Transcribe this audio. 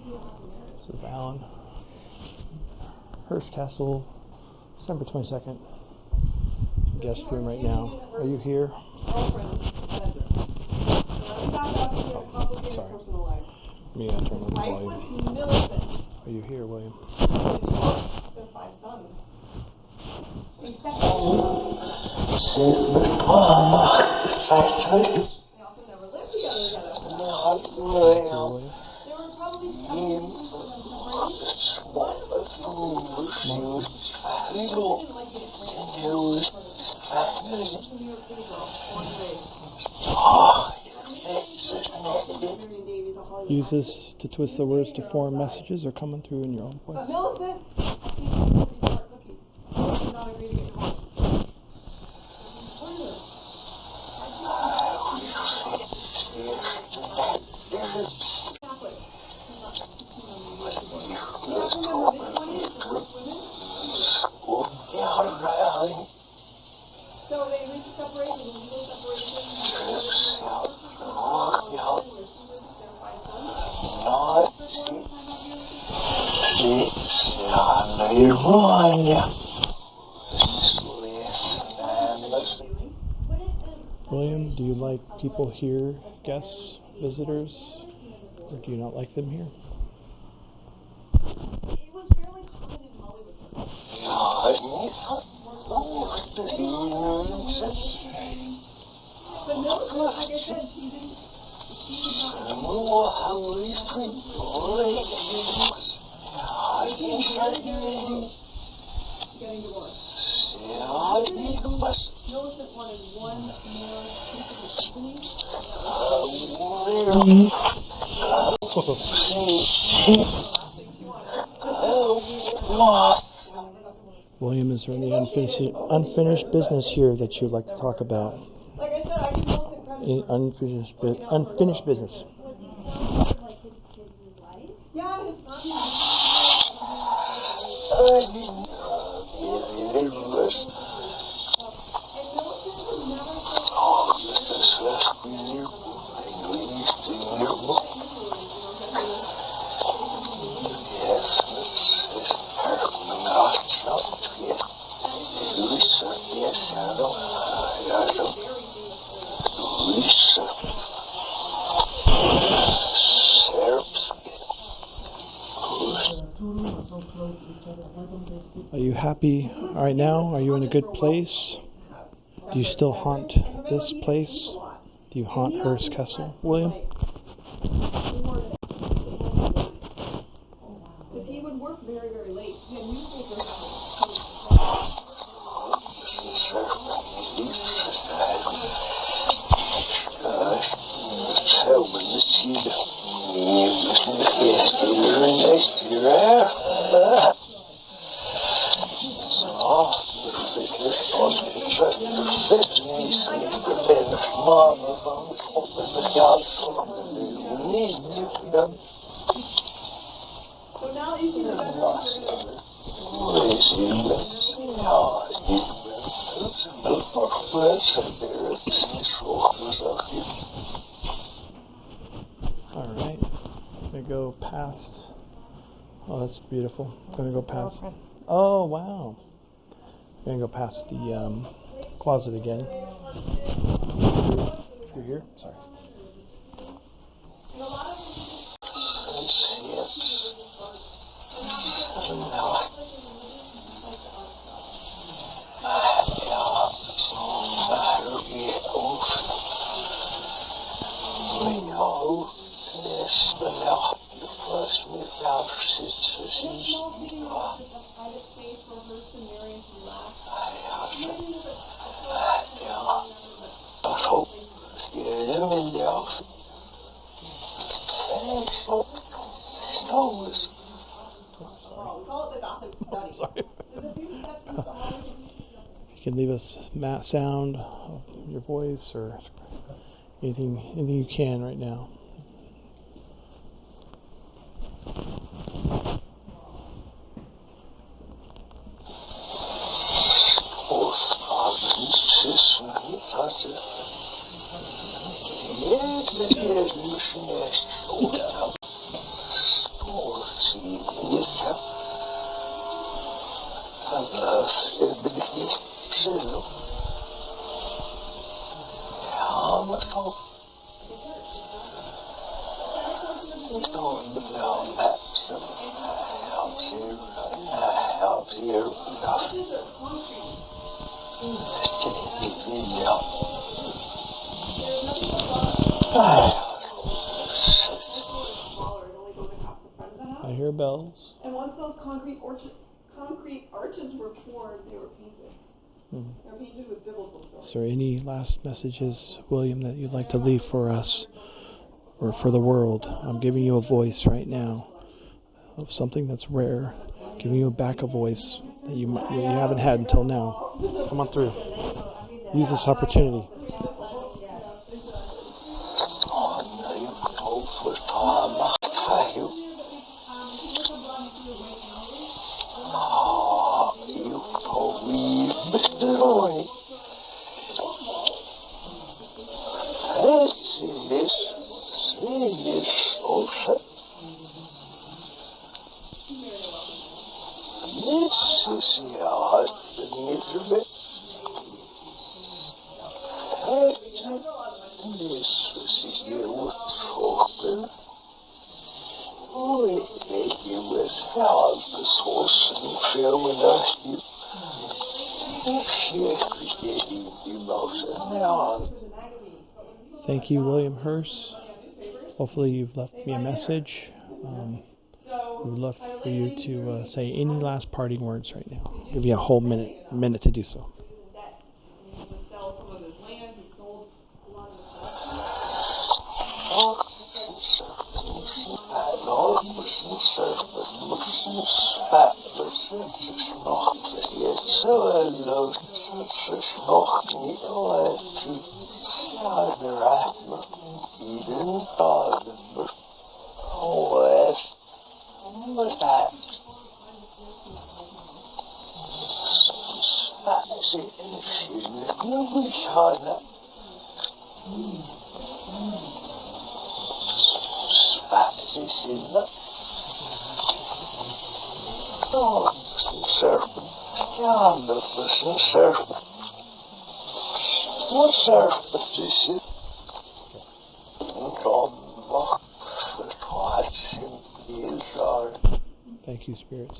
This is Alan. Hearst Castle, December 22nd. Guest room right now. Are you here? Sorry. Me, I turn on the volume. Are you here, William? Use this to twist the words to form messages or coming through in your own voice. So they reach separation, legal separation. William, do you like people here, guests, visitors, or do you not like them here? It was fairly common in Hollywood. But no, like I said, she did not. Getting divorced. Millicent wanted one more piece of the William, is there any unfinished business here that you'd like to talk about? Like I said, I give Millicent credit. Unfinished business. Yeah, his son. Are you happy right now? Are you in a good place? Do you still haunt this place? Do you haunt Hearst Castle, William? Because he would work very, very late. He had newspapers. So now you can Alright. I'm going to go past. Oh, that's beautiful. I'm going to go past. Oh, wow. I'm going to go past the closet again. You're here? Sorry. Sorry. You can leave us sound of your voice or anything you can right now. I hear bells. And once those concrete arches were poured, they were painted. They were painted with biblical stories. Is there any last messages, William, that you'd like to leave for us or for the world? I'm giving you a voice right now of something that's rare, giving you back a voice that you haven't had until now. Come on through. Use this opportunity. Thank you, William Hearst. Hopefully you've left me a message. We would love for you to say any last parting words right now. I'll give you a whole minute to do so. Thank you, spirits.